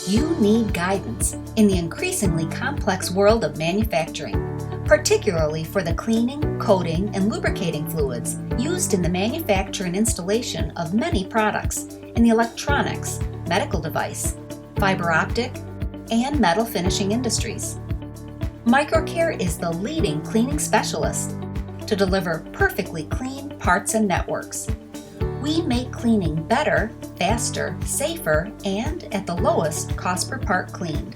You need guidance in the increasingly complex world of manufacturing, particularly for the cleaning, coating, and lubricating fluids used in the manufacture and installation of many products in the electronics, medical device, fiber optic, and metal finishing industries. MicroCare is the leading cleaning specialist to deliver perfectly clean parts and networks. We make cleaning better, faster, safer, and at the lowest cost per part cleaned.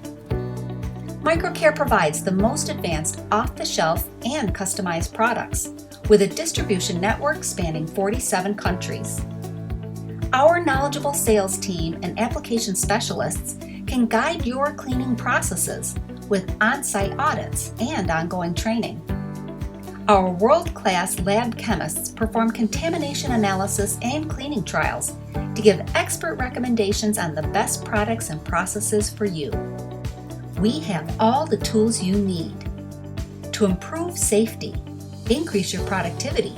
MicroCare provides the most advanced off-the-shelf and customized products with a distribution network spanning 47 countries. Our knowledgeable sales team and application specialists can guide your cleaning processes with on-site audits and ongoing training. Our world-class lab chemists perform contamination analysis and cleaning trials to give expert recommendations on the best products and processes for you. We have all the tools you need to improve safety, increase your productivity,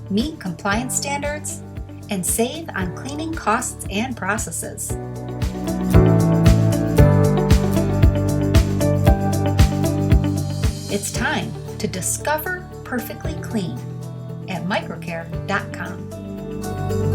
meet compliance standards, and save on cleaning costs and processes. It's time to discover perfectly clean at microcare.com.